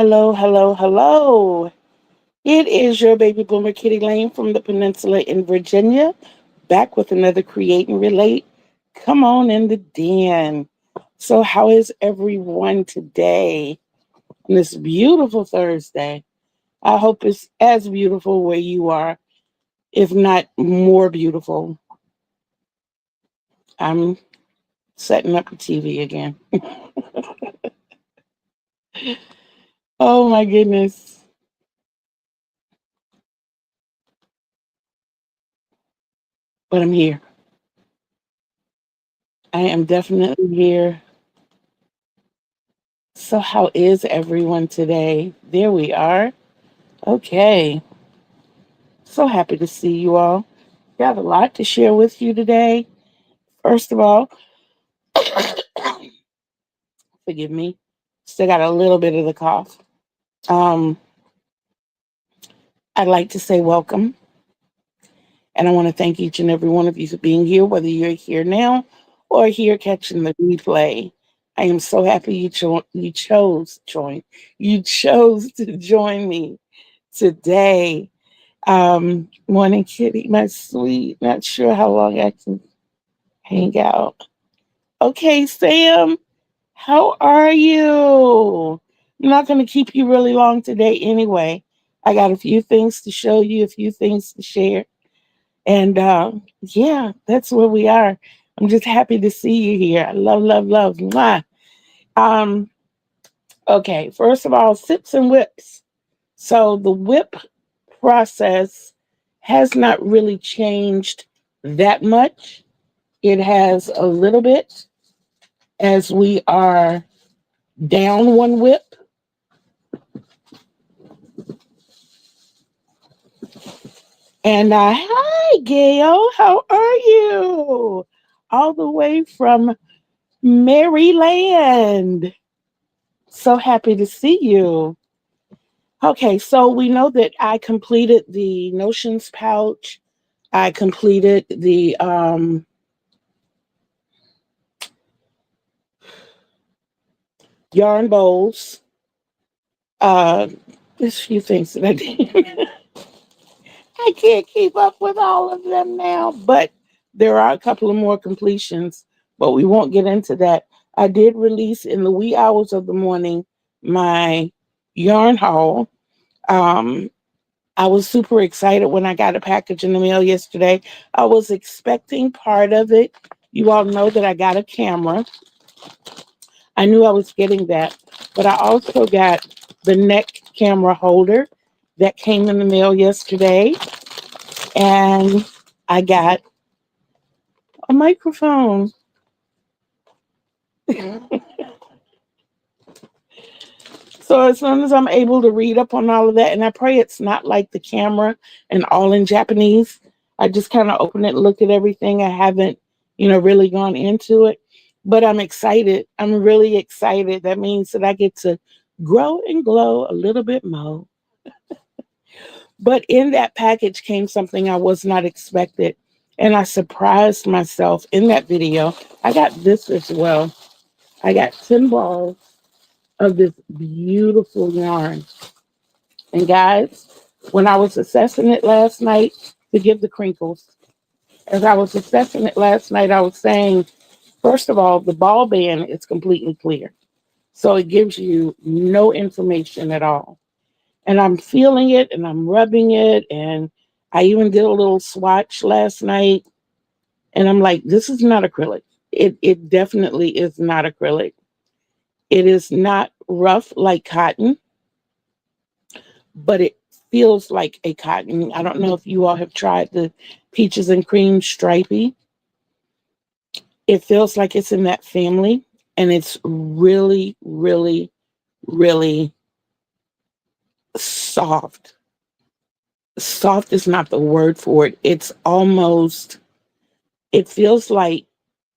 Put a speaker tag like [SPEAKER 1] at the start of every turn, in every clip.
[SPEAKER 1] Hello, hello, hello. It is your baby boomer Kitty Lane from the Peninsula in Virginia, back with another Create and Relate. Come on in the den. So, how is everyone today on this beautiful Thursday? I hope it's as beautiful where you are, if not more beautiful. I'm setting up the TV again. Oh my goodness. But I'm here. I am definitely here. So, how is everyone today? There we are. Okay. So happy to see you all. We have a lot to share with you today. First of all, forgive me. Still got a little bit of the cough. Um, I'd like to say welcome. And I want to thank each and every one of you for being here, whether you're here now or here catching the replay. I am so happy you chose join. You chose to join me today. Morning, Kitty, my sweet. Not sure how long I can hang out. Okay, Sam, how are you? I'm not going to keep you really long today anyway. I got a few things to show you, a few things to share. And yeah, that's where we are. I'm just happy to see you here. I love, love, love. Mwah. Um, okay, first of all, sips and whips. So the whip process has not really changed that much. It has a little bit as we are down one whip. And hi, Gail. How are you? All the way from Maryland. So happy to see you. Okay, so we know that I completed the Notions pouch. I completed the yarn bowls. Uh, there's a few things that I did. I can't keep up with all of them now, but there are a couple of more completions, but we won't get into that. I did release in the wee hours of the morning my yarn haul. Um, I was super excited when I got a package in the mail yesterday. I was expecting part of it. You all know that I got a camera. I knew I was getting that, but I also got the neck camera holder that came in the mail yesterday. And I got a microphone. So as soon as I'm able to read up on all of that, and I pray it's not like the camera and all in Japanese. I just kind of open it, look at everything. I haven't, really gone into it, but I'm excited. I'm really excited. That means that I get to grow and glow a little bit more. But in that package came something I was not expected, and I surprised myself in that video. I got this as well. I got 10 balls of this beautiful yarn. And guys, when I was assessing it last night, to give the crinkles, as I was assessing it last night, I was saying, first of all, the ball band is completely clear. So it gives you no information at all. And I'm feeling it and I'm rubbing it. And I even did a little swatch last night. And I'm like, this is not acrylic. It definitely is not acrylic. It is not rough like cotton, but it feels like a cotton. I don't know if you all have tried the peaches and cream stripey. It feels like it's in that family, and it's really, really, really soft. Soft is not the word for it. It feels like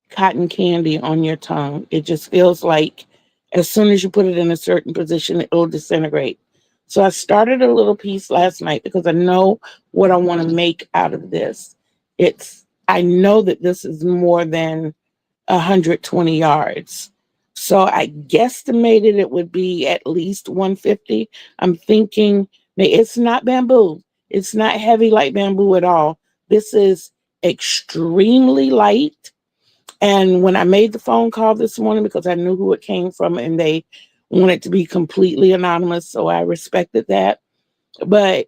[SPEAKER 1] cotton candy on your tongue. It just feels like as soon as you put it in a certain position, it'll disintegrate. So I started a little piece last night because I know what I want to make out of this. I know that this is more than 120 yards. So I guesstimated it would be at least 150. I'm thinking it's not bamboo. It's not heavy like bamboo at all. This is extremely light. And when I made the phone call this morning, because I knew who it came from and they wanted to be completely anonymous, so I respected that. But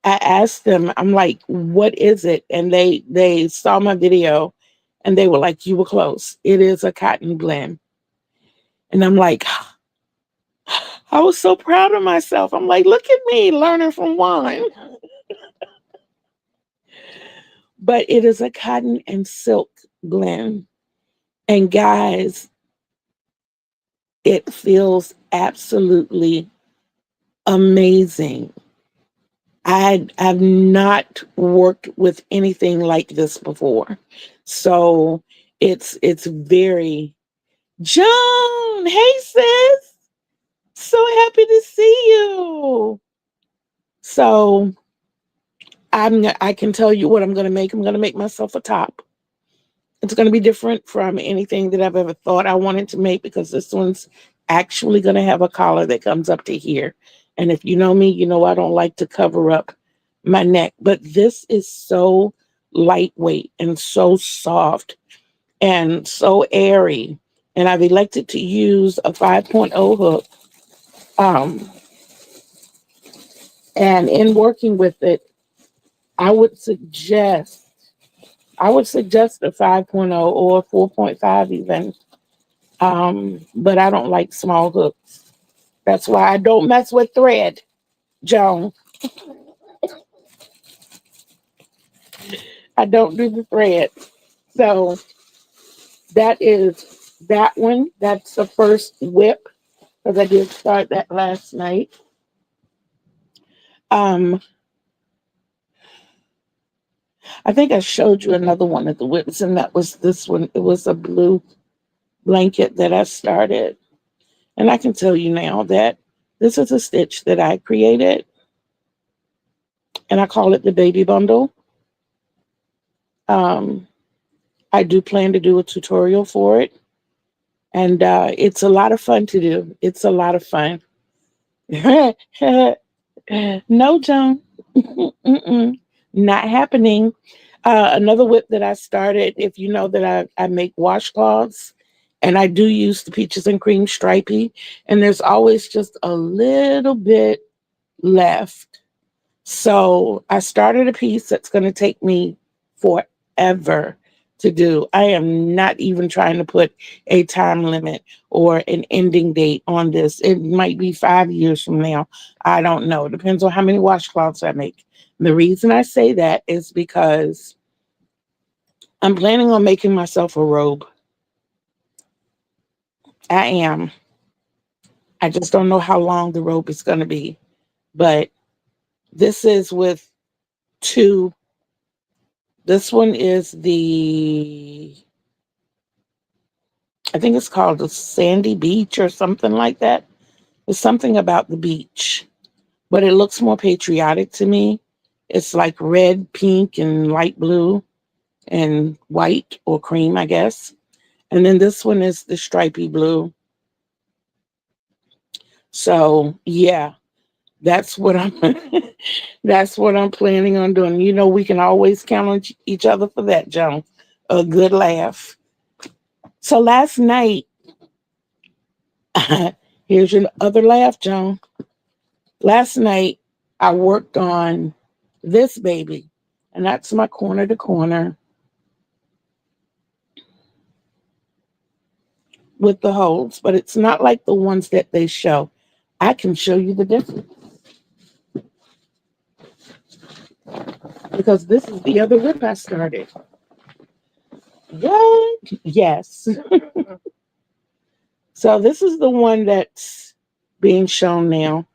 [SPEAKER 1] I asked them, I'm like, what is it? And they saw my video and they were like, you were close. It is a cotton blend. And I'm like, I was so proud of myself. I'm like, look at me learning from Juan. But it is a cotton and silk blend. And guys, it feels absolutely amazing. I've not worked with anything like this before. So it's very Joan, hey sis. So happy to see you. So I can tell you what I'm gonna make. I'm gonna make myself a top. It's gonna be different from anything that I've ever thought I wanted to make because this one's actually gonna have a collar that comes up to here. And if you know me, you know I don't like to cover up my neck. But this is so lightweight and so soft and so airy. And I've elected to use a 5.0 hook. Um, and in working with it, I would suggest a 5.0 or 4.5 even. But I don't like small hooks. That's why I don't mess with thread, Joan. I don't do the thread. So that is that one. That's the first whip because I did start that last night. Um, I think I showed you another one of the whips, and that was this one. It was a blue blanket that I started. And I can tell you now that this is a stitch that I created, and I call it the baby bundle. Um, I do plan to do a tutorial for it, and it's a lot of fun to do. It's a lot of fun. No, Joan. Mm-mm. Not happening. Another whip that I started, if you know that I make washcloths, and I do use the peaches and cream stripey, and there's always just a little bit left. So I started a piece that's going to take me forever to do. I am not even trying to put a time limit or an ending date on this. It might be 5 years from now. I don't know. It depends on how many washcloths I make. The reason I say that is because I'm planning on making myself a robe. I am. I just don't know how long the robe is going to be. But this is with two. This one is I think it's called the Sandy Beach or something like that. It's something about the beach, but it looks more patriotic to me. It's like red, pink, and light blue and white or cream, I guess. And then this one is the stripy blue. So yeah, that's what I'm that's what I'm planning on doing. You know, we can always count on each other for that, Joan. A good laugh. So last night, here's your other laugh, Joan. Last night, I worked on this baby, and that's my corner to corner with the holes, but it's not like the ones that they show. I can show you the difference because this is the other whip I started. What? Yes. So this is the one that's being shown now.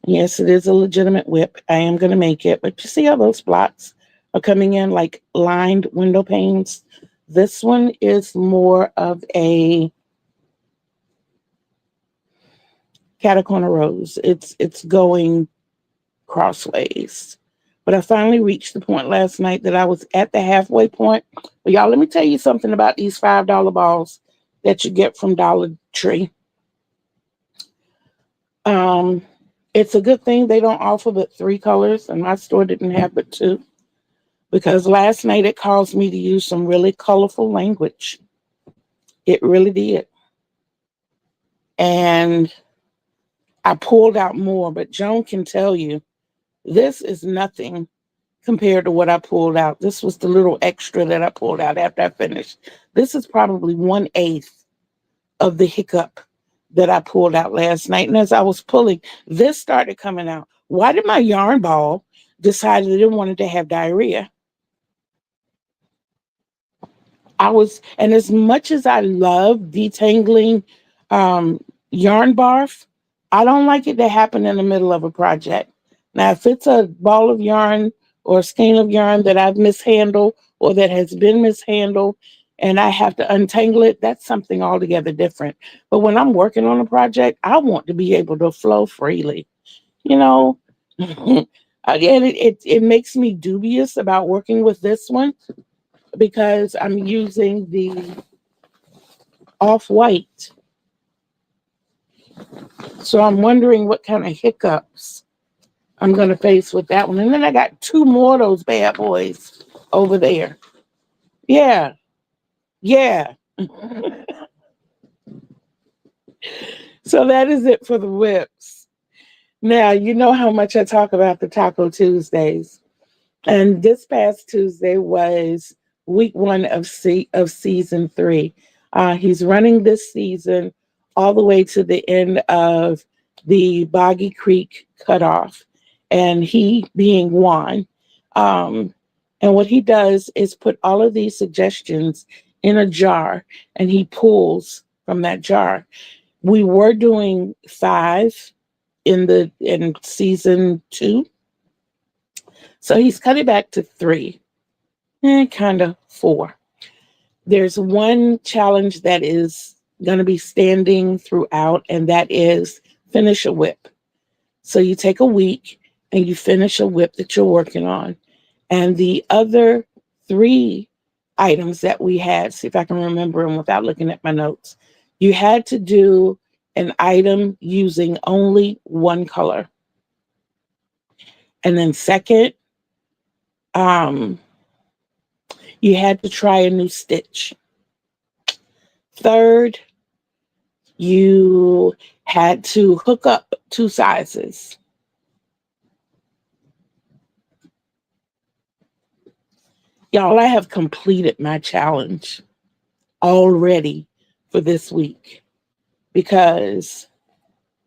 [SPEAKER 1] Yes, it is a legitimate whip. I am going to make it, but you see how those spots are coming in like lined window panes? This one is more of a catacorner rose. It's going crossways. But I finally reached the point last night that I was at the halfway point. But y'all, let me tell you something about these $5 balls. that you get from Dollar Tree. Um, it's a good thing they don't offer but three colors, and my store didn't have but two, because last night it caused me to use some really colorful language. It really did. And I pulled out more, but Joan can tell you this is nothing compared to what I pulled out. This was the little extra that I pulled out after I finished. This is probably 1/8 of the hiccup that I pulled out last night. And as I was pulling, this started coming out. Why did my yarn ball decide that it wanted to have diarrhea? And as much as I love detangling um, yarn barf, I don't like it to happen in the middle of a project. Now, if it's a ball of yarn or a skein of yarn that I've mishandled or that has been mishandled and I have to untangle it, that's something altogether different. But when I'm working on a project, I want to be able to flow freely, you know? And it makes me dubious about working with this one because I'm using the off-white. So I'm wondering what kind of hiccups I'm going to face with that one. And then I got two more of those bad boys over there. Yeah, yeah. So that is it for the whips. Now, you know how much I talk about the Taco Tuesdays. And this past Tuesday was week one of season 3. He's running this season all the way to the end of the Boggy Creek cutoff, and he being Juan. Um, and what he does is put all of these suggestions in a jar, and he pulls from that jar. We were doing 5 in season 2, so he's cut it back to 3, and kind of 4. There's one challenge that is going to be standing throughout, and that is finish a WIP. So you take a week and you finish a WIP that you're working on. And the other 3 items that we had, see if I can remember them without looking at my notes. You had to do an item using only one color. And then second, um, you had to try a new stitch. Third, you had to hook up 2 sizes. Y'all, I have completed my challenge already for this week because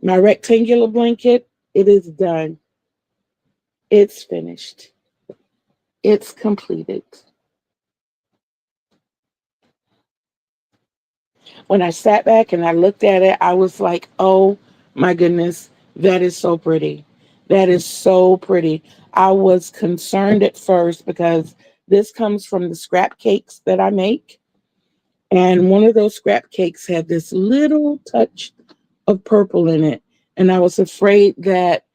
[SPEAKER 1] my rectangular blanket, it is done. It's finished. It's completed. When I sat back and I looked at it, I was like, oh my goodness, that is so pretty. That is so pretty. I was concerned at first because this comes from the scrap cakes that I make. And one of those scrap cakes had this little touch of purple in it. And I was afraid that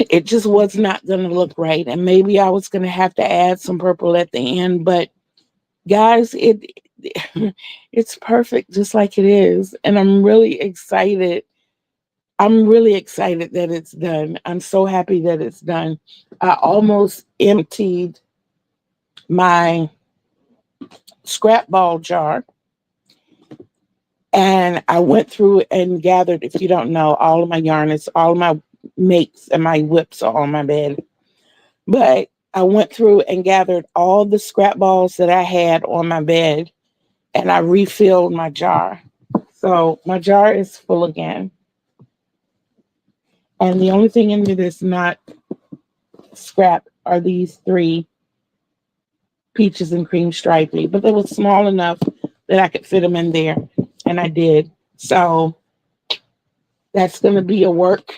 [SPEAKER 1] it just was not going to look right. And maybe I was going to have to add some purple at the end. But guys, it's perfect just like it is. And I'm really excited. I'm really excited that it's done. I'm so happy that it's done. I almost emptied my scrap ball jar. And I went through and gathered, if you don't know, all of my yarn, it's all of my makes and my whips are on my bed. But I went through and gathered all the scrap balls that I had on my bed and I refilled my jar. So my jar is full again. And the only thing in it that's not scrap are these 3 peaches and cream stripey, but they were small enough that I could fit them in there. And I did. So that's going to be a work.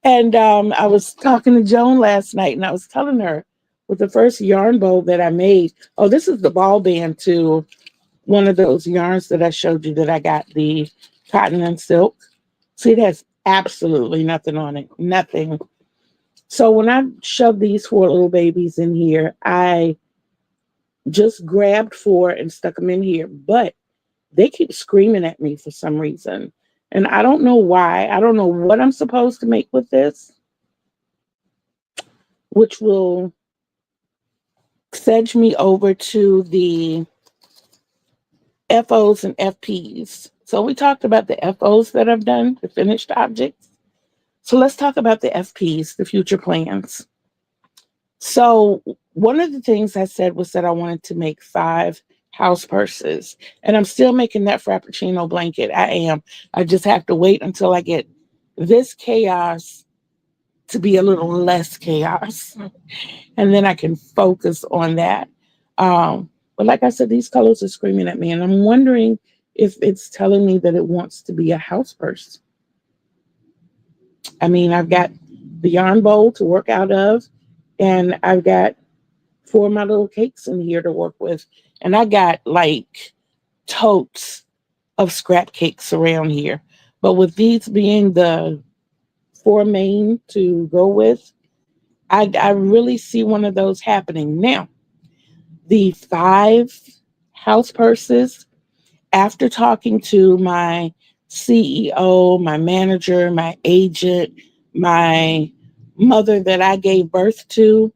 [SPEAKER 1] And I was talking to Joan last night and I was telling her with the first yarn bowl that I made, oh, this is the ball band to one of those yarns that I showed you that I got, the cotton and silk. See, it has absolutely nothing on it, nothing. So when I shoved these 4 little babies in here, I just grabbed four and stuck them in here. But they keep screaming at me for some reason. And I don't know why. I don't know what I'm supposed to make with this, which will sedge me over to the FOs and FPs. So we talked about the FOs that I've done, the finished objects. So let's talk about the FPs, the future plans. So one of the things I said was that I wanted to make 5 house purses. And I'm still making that Frappuccino blanket. I am. I just have to wait until I get this chaos to be a little less chaos. And then I can focus on that. But like I said, these colors are screaming at me. And I'm wondering if it's telling me that it wants to be a house purse. I mean, I've got the yarn bowl to work out of, and I've got 4 of my little cakes in here to work with. And I got like totes of scrap cakes around here. But with these being the 4 main to go with, I really see one of those happening. Now, the 5 house purses, after talking to my CEO, my manager, my agent, my mother that I gave birth to,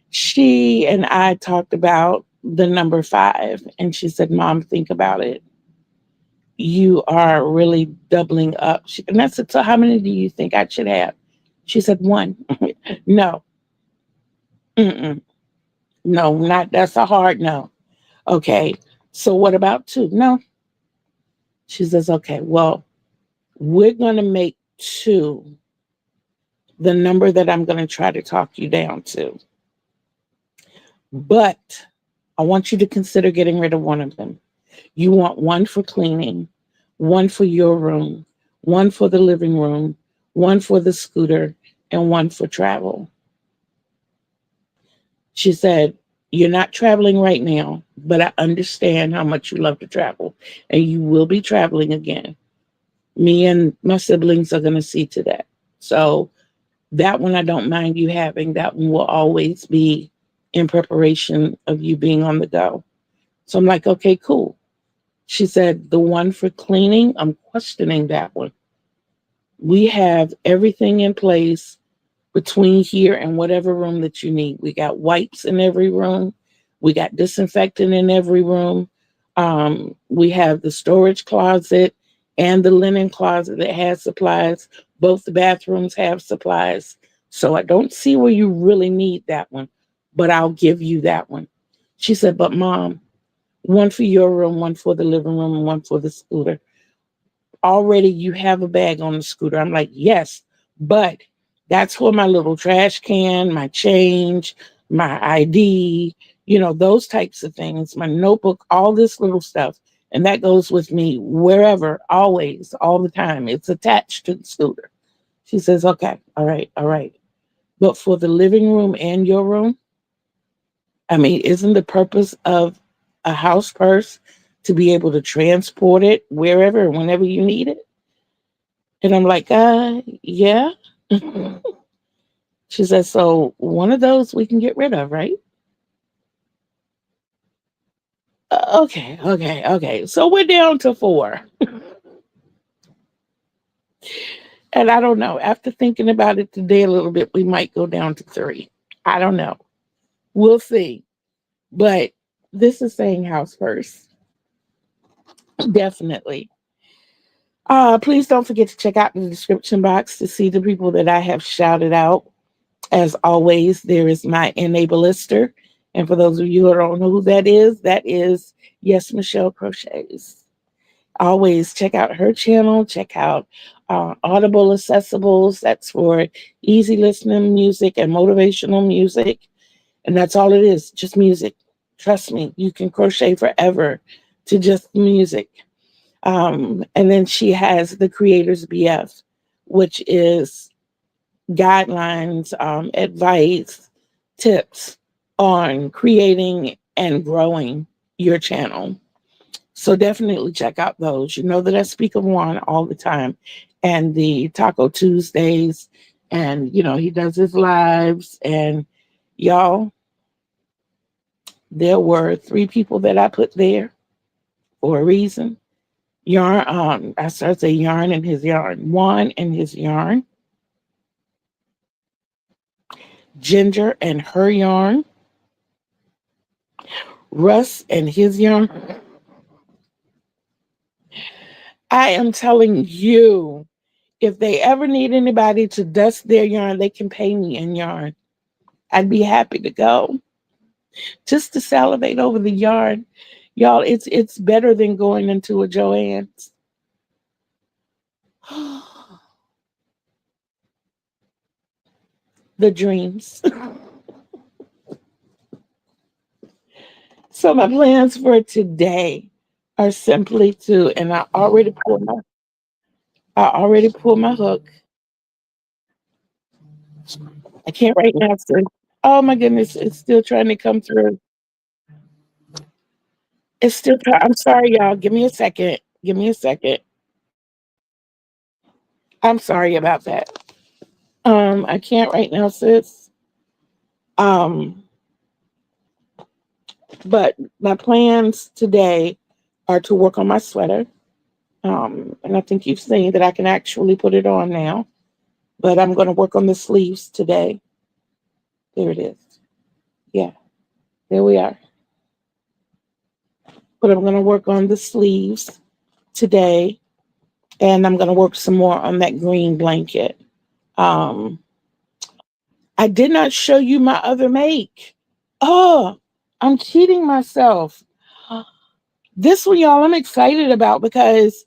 [SPEAKER 1] she and I talked about the number 5. And she said, Mom, think about it. You are really doubling up. And I said, so how many do you think I should have? She said, 1. No. Mm-mm. No, not, that's a hard no. Okay. So what about 2? No. She says, okay, well, we're going to make 2 the number that I'm going to try to talk you down to. But I want you to consider getting rid of one of them. You want 1 for cleaning, 1 for your room, 1 for the living room, 1 for the scooter, and 1 for travel. She said, you're not traveling right now, but I understand how much you love to travel, and you will be traveling again. Me and my siblings are going to see to that. So that one I don't mind you having. That one will always be in preparation of you being on the go. So I'm like, okay, cool. She said, the 1 for cleaning, I'm questioning that one. We have everything in place between here and whatever room that you need. We got wipes in every room. We got disinfectant in every room. We have the storage closet and the linen closet that has supplies. Both the bathrooms have supplies. So I don't see where you really need that one, but I'll give you that one. She said, but Mom, 1 for your room, 1 for the living room, and 1 for the scooter. Already you have a bag on the scooter. I'm like, yes, but that's for my little trash can, my change, my ID, those types of things, my notebook, all this little stuff. And that goes with me wherever, always, all the time. It's attached to the scooter. She says, okay, all right, all right. But for the living room and your room, I mean, isn't the purpose of a house purse to be able to transport it wherever, whenever you need it? And I'm like, yeah. She says, so one of those we can get rid of, right? Okay. So we're down to 4. And I don't know. After thinking about it today a little bit, we might go down to 3. I don't know. We'll see. But this is saying house first. Definitely. Please don't forget to check out the description box to see the people that I have shouted out. As always, there is my Enableister. And for those of you who don't know who that is Yes, Michelle Crochets. Always check out her channel. Check out Audible Accessibles. That's for easy listening music and motivational music. And that's all it is, just music. Trust me, you can crochet forever to just music. And then she has the Creators BF, which is guidelines, advice, tips on creating and growing your channel. So definitely check out those. You know that I speak of Juan all the time, and the Taco Tuesdays, and he does his lives, and y'all, There were three people that I put there for a reason. Yarn, I started to say yarn and his yarn. Juan and his yarn. Ginger and her yarn. Russ and his yarn. I am telling you, if they ever need anybody to dust their yarn, they can pay me in yarn. I'd be happy to go just to salivate over the yarn. Y'all, it's better than going into a Joann's. The dreams. So my plans for today are simply to, and I already pulled my hook. I can't right now. So, oh my goodness, it's still trying to come through. It's still. I'm sorry, y'all. Give me a second. Give me a second. I'm sorry about that. I can't right now, sis. Um, but my plans today are to work on my sweater. And I think you've seen that I can actually put it on now. But I'm going to work on the sleeves today. There it is. Yeah, there we are. But I'm going to work on the sleeves today, and I'm going to work some more on that green blanket. Um, I did not show you my other make. Oh, I'm cheating myself. This one, y'all, I'm excited about because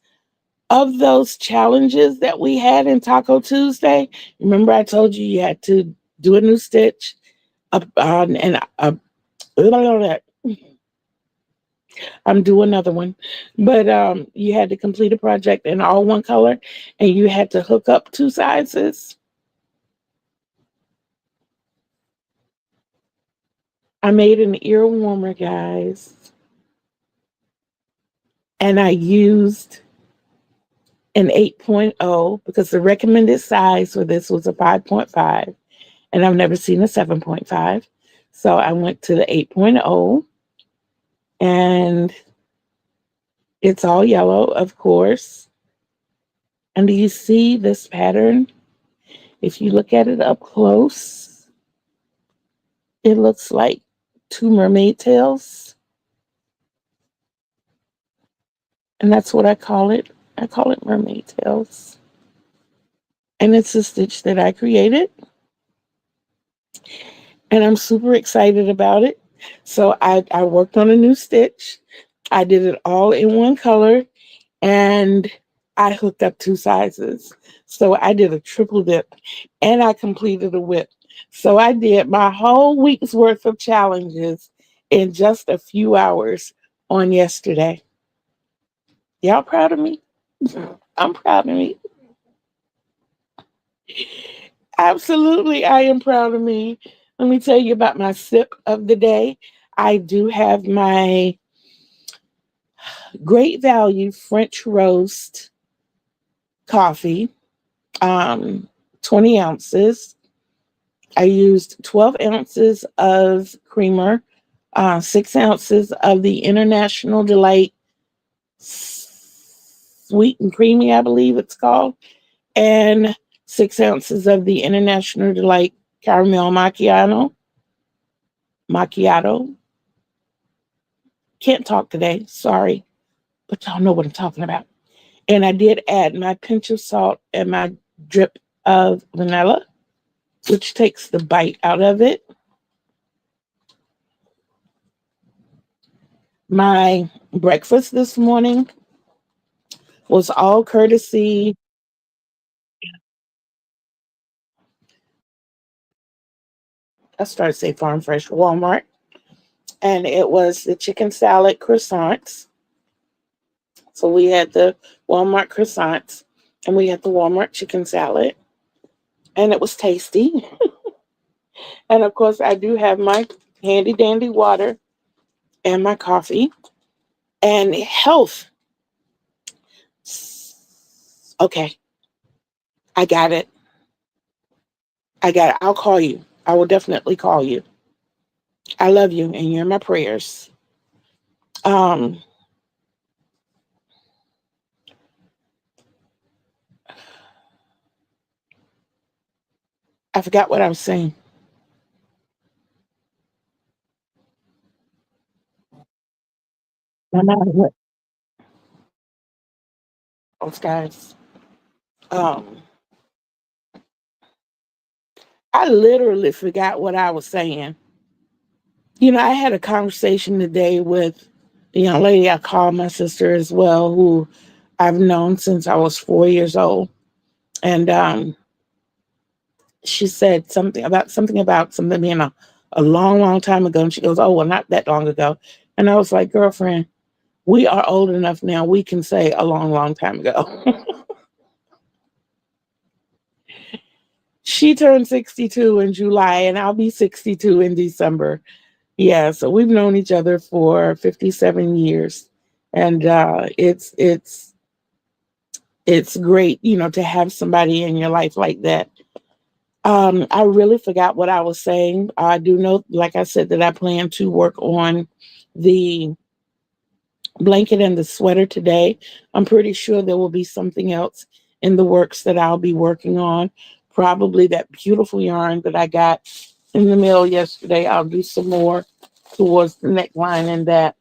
[SPEAKER 1] of those challenges that we had in Taco Tuesday. Remember, I told you you had to do a new stitch, and I'm doing another one, but you had to complete a project in all one color, and you had to hook up two sizes. I made an ear warmer, guys, and I used an 8.0 because the recommended size for this was a 5.5, and I've never seen a 7.5. So I went to the 8.0, and it's all yellow, of course. And do you see this pattern? If you look at it up close, it looks like two mermaid tails. And that's what I call it. I call it mermaid tails. And it's a stitch that I created. And I'm super excited about it. So I worked on a new stitch. I did it all in one color, and I hooked up two sizes. So I did a triple dip, and I completed a whip. So I did my whole week's worth of challenges in just a few hours on yesterday. Y'all proud of me? I'm proud of me. Absolutely, I am proud of me. Let me tell you about my sip of the day. I do have my great value French roast coffee, um, 20 ounces. I used 12 ounces of creamer, 6 ounces of the International Delight Sweet and Creamy, I believe it's called, and 6 ounces of the International Delight Caramel Macchiato. Macchiato. Can't talk today, sorry, but y'all know what I'm talking about. And I did add my pinch of salt and my drip of vanilla, which takes the bite out of it. My breakfast this morning was all courtesy. I started to say Farm Fresh Walmart, and it was the chicken salad croissants. So we had the Walmart croissants, and we had the Walmart chicken salad, and it was tasty. And of course, I do have my handy dandy water and my coffee and health. Okay, I got it. I got it. I'll call you. I will definitely call you. I love you and you're in my prayers. Um, I forgot what I was saying. No matter what else, guys. Um, I literally forgot what I was saying. I had a conversation today with the young lady I call my sister as well, who I've known since I was 4 years old. And she said something being a long, long time ago. And she goes, "Oh, well, not that long ago." And I was like, "Girlfriend, we are old enough now. We can say a long, long time ago." She turned 62 in July, and I'll be 62 in December. Yeah, so we've known each other for 57 years. And it's great, to have somebody in your life like that. I really forgot what I was saying. I do know, like I said, that I plan to work on the blanket and the sweater today. I'm pretty sure there will be something else in the works that I'll be working on. Probably that beautiful yarn that I got in the mail yesterday. I'll do some more towards the neckline and that.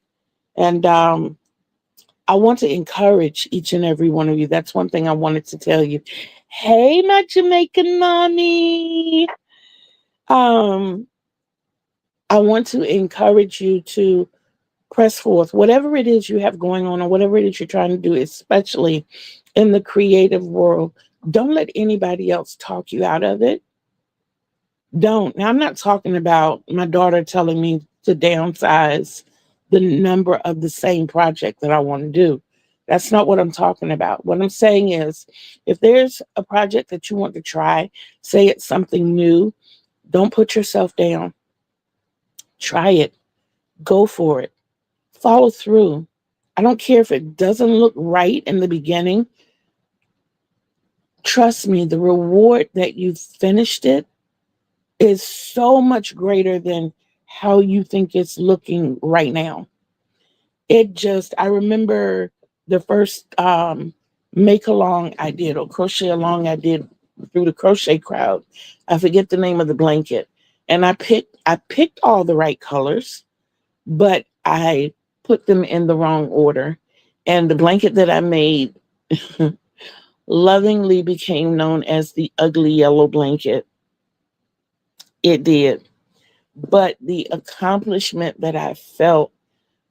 [SPEAKER 1] And I want to encourage each and every one of you. That's one thing I wanted to tell you. Hey, my Jamaican mommy. Um, I want to encourage you to press forth, whatever it is you have going on or whatever it is you're trying to do, especially in the creative world. Don't let anybody else talk you out of it. Don't. Now, I'm not talking about my daughter telling me to downsize the number of the same project that I want to do. That's not what I'm talking about. What I'm saying is, if there's a project that you want to try, say it's something new, don't put yourself down. Try it. Go for it. Follow through. I don't care if it doesn't look right in the beginning. Trust me, the reward that you finished it is so much greater than how you think it's looking right now. I remember the first make along I did or crochet along I did through the crochet crowd. I forget the name of the blanket. And I picked all the right colors, but I put them in the wrong order. And the blanket that I made lovingly became known as the ugly yellow blanket. It did. But the accomplishment that I felt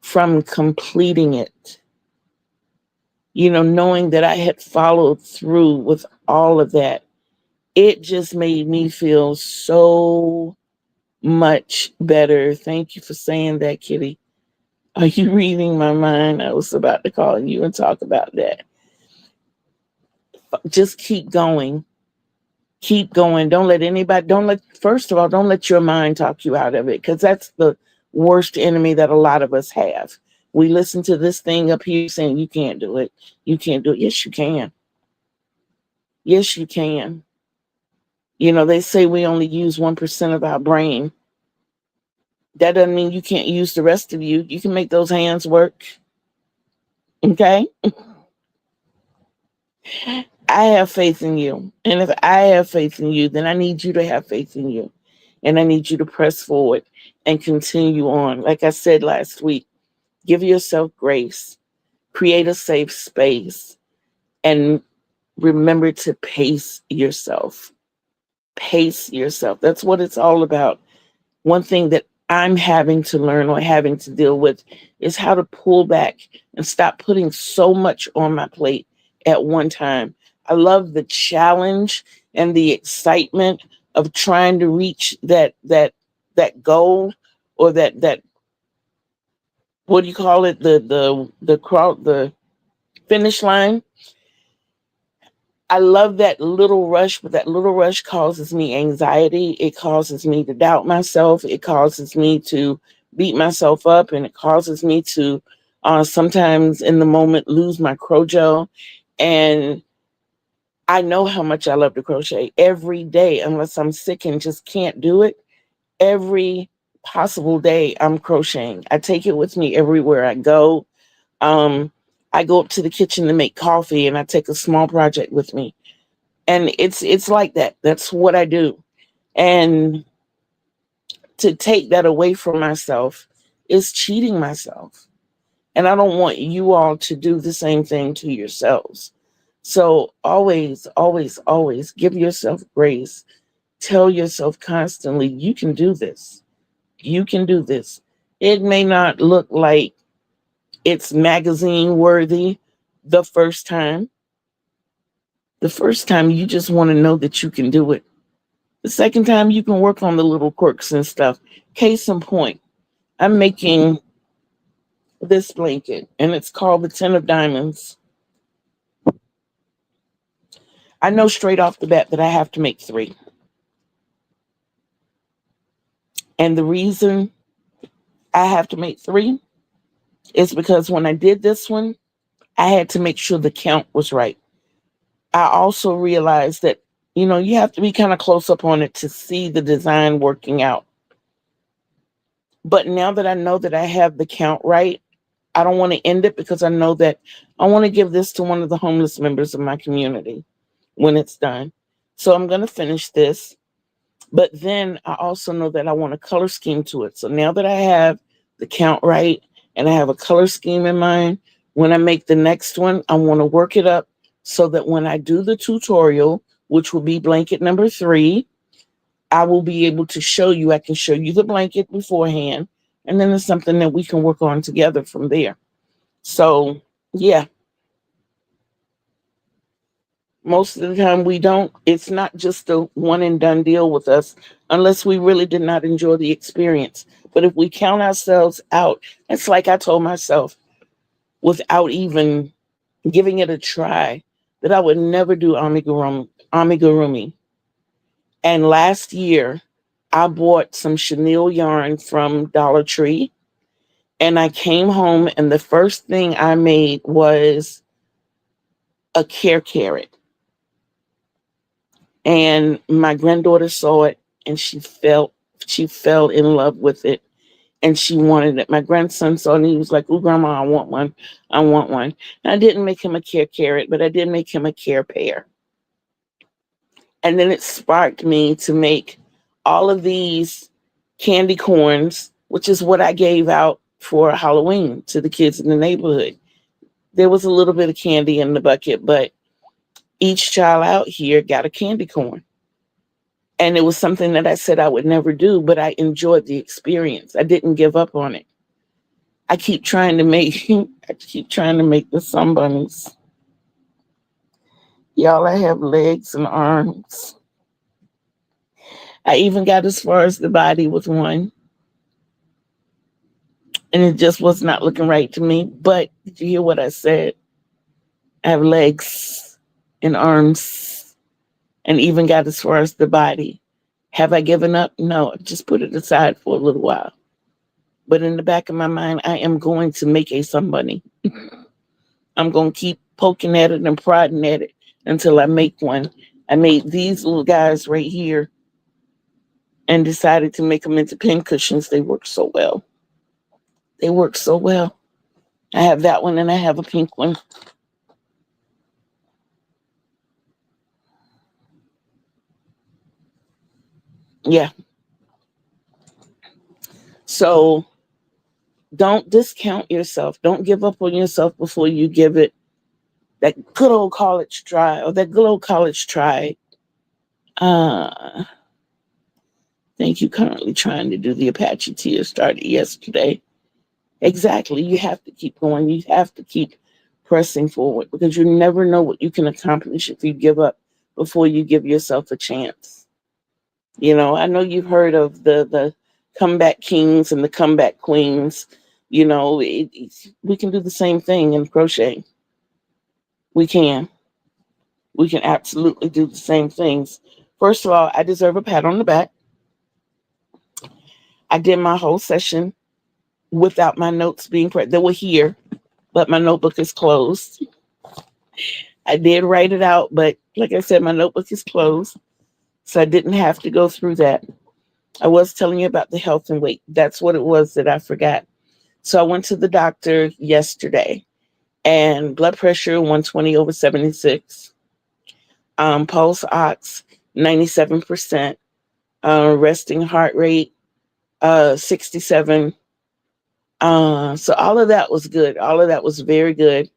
[SPEAKER 1] from completing it, knowing that I had followed through with all of that, it just made me feel so much better. Thank you for saying that, Kitty. Are you reading my mind? I was about to call you and talk about that. Just keep going. Keep going. First of all, don't let your mind talk you out of it, because that's the worst enemy that a lot of us have. We listen to this thing up here saying, you can't do it. You can't do it. Yes, you can. Yes, you can. They say we only use 1% of our brain. That doesn't mean you can't use the rest of you. You can make those hands work. Okay? I have faith in you. And if I have faith in you, then I need you to have faith in you. And I need you to press forward and continue on. Like I said last week, give yourself grace, create a safe space, and remember to pace yourself. Pace yourself. That's what it's all about. One thing that I'm having to learn or having to deal with is how to pull back and stop putting so much on my plate at one time. I love the challenge and the excitement of trying to reach that goal, or that what do you call it, the finish line. I love that little rush, but that little rush causes me anxiety. It causes me to doubt myself. It causes me to beat myself up, and it causes me to sometimes in the moment lose my crojo. And I know how much I love to crochet every day, unless I'm sick and just can't do it. Every possible day, I'm crocheting. I take it with me everywhere I go. Um, I go up to the kitchen to make coffee and I take a small project with me. And it's like that. That's what I do. And to take that away from myself is cheating myself. And I don't want you all to do the same thing to yourselves. So always, always, always give yourself grace. Tell yourself constantly, you can do this. You can do this. It may not look like it's magazine worthy the first time. The first time, you just want to know that you can do it. The second time, you can work on the little quirks and stuff. Case in point, I'm making this blanket and it's called the 10 of Diamonds. I know straight off the bat that I have to make 3. And the reason I have to make 3 is because when I did this one, I had to make sure the count was right. I also realized that, you have to be kind of close up on it to see the design working out. But now that I know that I have the count right, I don't want to end it because I know that I want to give this to one of the homeless members of my community when it's done. So I'm going to finish this. But then I also know that I want a color scheme to it. So now that I have the count right and I have a color scheme in mind, when I make the next one, I want to work it up so that when I do the tutorial, which will be blanket number 3, I will be able to show you. I can show you the blanket beforehand, and then it's something that we can work on together from there. So, yeah, most of the time we don't. It's not just a one and done deal with us unless we really did not enjoy the experience. But if we count ourselves out, it's like I told myself without even giving it a try that I would never do amigurumi. And last year, I bought some chenille yarn from Dollar Tree and I came home and the first thing I made was a care carrot. And my granddaughter saw it and she fell in love with it and she wanted it. My grandson saw it and he was like, "Oh, grandma, I want one. I want one." And I didn't make him a care carrot, but I did make him a care pear. And then it sparked me to make all of these candy corns, which is what I gave out for Halloween to the kids in the neighborhood. There was a little bit of candy in the bucket, but each child out here got a candy corn. And it was something that I said I would never do, but I enjoyed the experience. I didn't give up on it. I keep trying to make I keep trying to make the sun bunnies. Y'all, I have legs and arms. I even got as far as the body with one, and it just was not looking right to me. But did you hear what I said? I have legs and arms, and even got as far as the body. Have I given up? No, I just put it aside for a little while. But in the back of my mind, I am going to make a somebody. I'm going to keep poking at it and prodding at it until I make one. I made these little guys right here and decided to make them into pin cushions. They work so well. They work so well. I have that one and I have a pink one. Yeah. So don't discount yourself. Don't give up on yourself before you give it that good old college try or that good old college try. Uh, Thank you. Currently trying to do the Apache Tears started yesterday. Exactly. You have to keep going. You have to keep pressing forward because you never know what you can accomplish if you give up before you give yourself a chance. I know you've heard of the comeback kings and the comeback queens. We can do the same thing in crochet. We can. We can absolutely do the same things. First of all, I deserve a pat on the back. I did my whole session without my notes being they were here, but my notebook is closed. I did write it out, but like I said, my notebook is closed. So I didn't have to go through that. I was telling you about the health and weight. That's what it was that I forgot. So I went to the doctor yesterday, and blood pressure 120 over 76, pulse ox 97%, resting heart rate 67. So all of that was good. All of that was very good.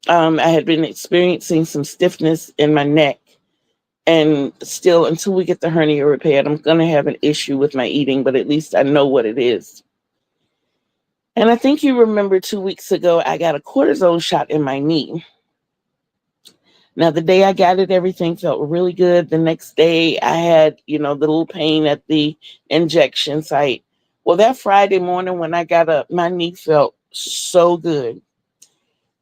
[SPEAKER 1] I had been experiencing some stiffness in my neck, and still, until we get the hernia repaired, I'm going to have an issue with my eating, but at least I know what it is. And I think you remember 2 weeks ago, I got a cortisone shot in my knee. Now, the day I got it, everything felt really good. The next day, I had, the little pain at the injection site. Well, that Friday morning when I got up, my knee felt so good.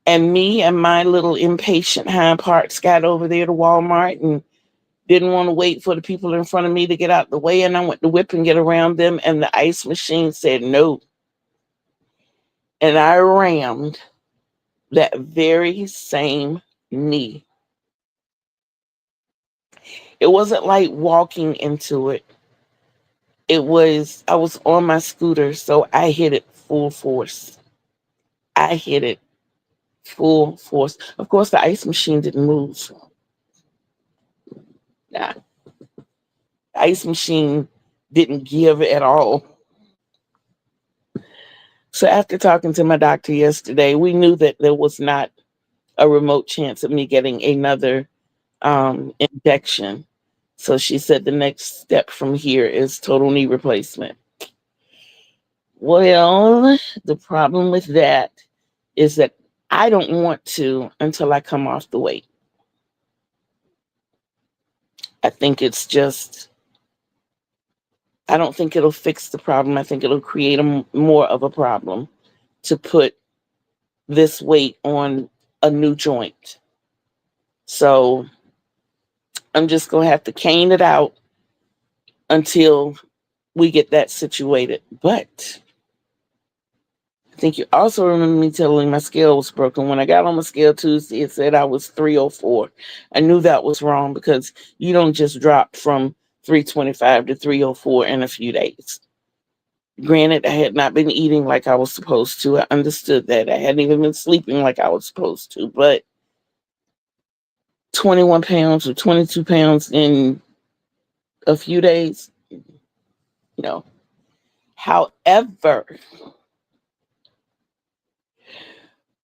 [SPEAKER 1] And me and my little impatient hind parts got over there to Walmart and didn't want to wait for the people in front of me to get out the way. And I went to whip and get around them. And the ice machine said no. And I rammed that very same knee. It wasn't like walking into it. I was on my scooter, so I hit it full force. I hit it full force. Of course, the ice machine didn't move. Nah, the ice machine didn't give at all. So after talking to my doctor yesterday, we knew that there was not a remote chance of me getting another injection. So she said the next step from here is total knee replacement. Well, the problem with that is that I don't want to until I come off the weight. I think it's just, I don't think it'll fix the problem. I think it'll create more of a problem to put this weight on a new joint. So I'm just going to have to cane it out until we get that situated. But I think you also remember me telling my scale was broken. When I got on my scale Tuesday, it said I was 304. I knew that was wrong because you don't just drop from 325 to 304 in a few days. Granted, I had not been eating like I was supposed to. I understood that. I hadn't even been sleeping like I was supposed to. But 21 pounds or 22 pounds in a few days, no. However,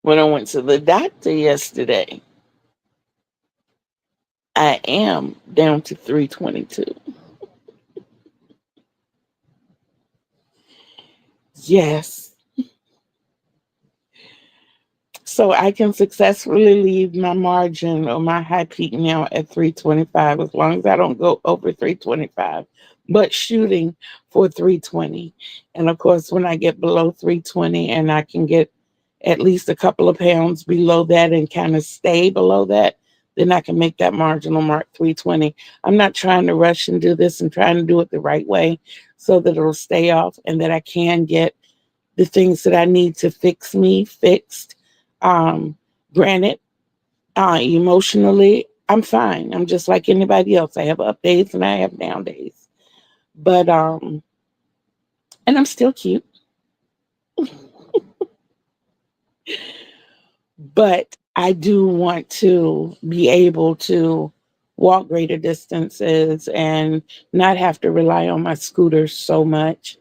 [SPEAKER 1] when I went to the doctor yesterday, I am down to 322. Yes. So I can successfully leave my margin or my high peak now at 325 as long as I don't go over 325, but shooting for 320. And of course, when I get below 320 and I can get at least a couple of pounds below that and kind of stay below that, then I can make that marginal mark 320. I'm not trying to rush and do this. I'm trying to do it the right way so that it'll stay off and that I can get the things that I need to fix me fixed. Um, Granted, emotionally, I'm fine. I'm just like anybody else. I have up days and I have down days. But and I'm still cute. But I do want to be able to walk greater distances and not have to rely on my scooter so much.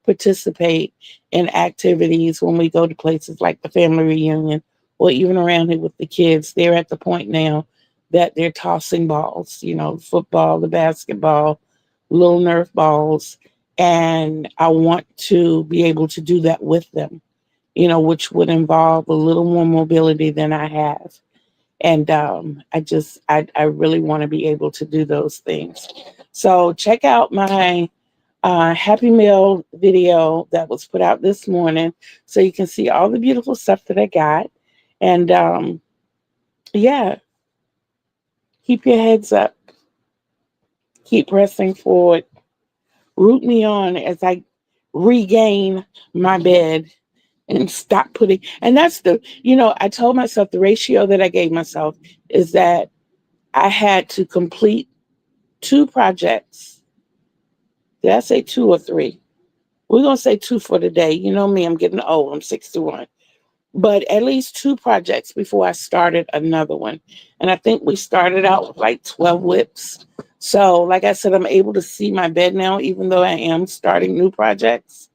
[SPEAKER 1] Participate in activities when we go to places like the family reunion or even around here with the kids. They're at the point now that they're tossing balls, football, the basketball, little Nerf balls. And I want to be able to do that with them, which would involve a little more mobility than I have. And I really want to be able to do those things. So check out my Happy Meal video that was put out this morning so you can see all the beautiful stuff that I got. And yeah, keep your heads up, keep pressing forward, root me on as I regain my bed and stop putting, and that's I told myself the ratio that I gave myself is that I had to complete 2 projects Did I say 2 or 3? We're going to say 2 for today. You know me, I'm getting old. I'm 61. But at least 2 projects before I started another one. And I think we started out with like 12 whips. So, like I said, I'm able to see my bed now, even though I am starting new projects.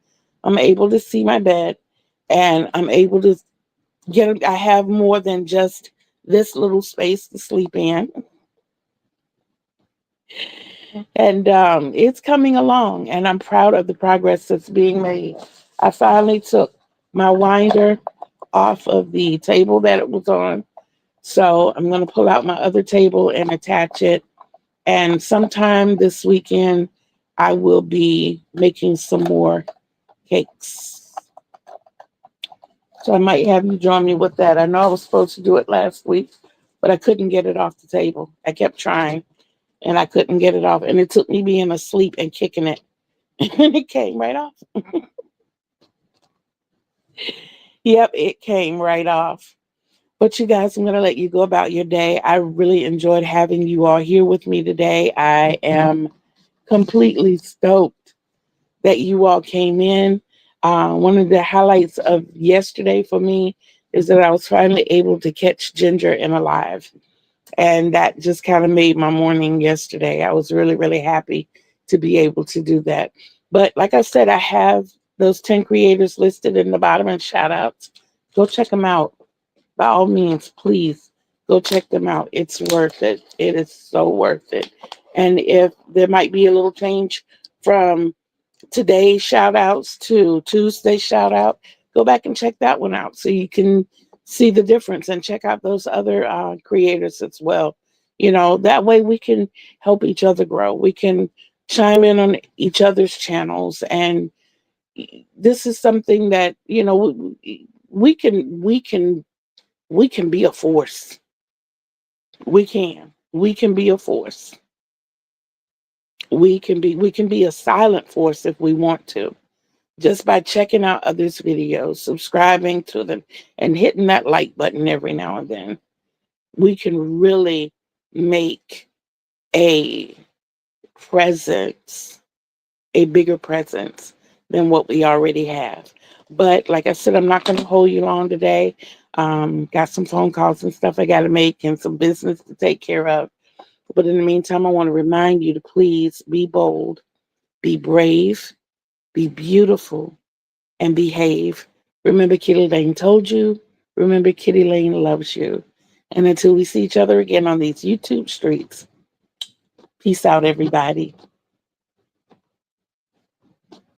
[SPEAKER 1] I'm able to see my bed and I'm able to I have more than just this little space to sleep in. And it's coming along, and I'm proud of the progress that's being made. I finally took my winder off of the table that it was on. So I'm going to pull out my other table and attach it. And sometime this weekend, I will be making some more cakes. So I might have you join me with that. I know I was supposed to do it last week, but I couldn't get it off the table. I kept trying and I couldn't get it off. And it took me being asleep and kicking it. And it came right off. Yep, it came right off. But you guys, I'm going to let you go about your day. I really enjoyed having you all here with me today. I am completely stoked that you all came in. One of the highlights of yesterday for me is that I was finally able to catch Ginger in a live. And that just kind of made my morning yesterday. I was really, really happy to be able to do that. But like I said, I have those 10 creators listed in the bottom and shout outs. Go check them out. By all means, please go check them out. It's worth it. It is so worth it. And if there might be a little change from today's shout outs to Tuesday's shout out, go back and check that one out so you can see the difference and check out those other creators as well. That way we can help each other grow. We can chime in on each other's channels. And this is something that, we can be a force. We can be a force. We can be a silent force if we want to, just by checking out others' videos, subscribing to them, and hitting that like button every now and then. We can really make a presence, a bigger presence than what we already have. But like I said, I'm not going to hold you long today. Got some phone calls and stuff I got to make and some business to take care of. But in the meantime, I want to remind you to please be bold, be brave, be beautiful, and behave. Remember, Kitty Lane told you. Remember, Kitty Lane loves you. And until we see each other again on these YouTube streets, peace out, everybody.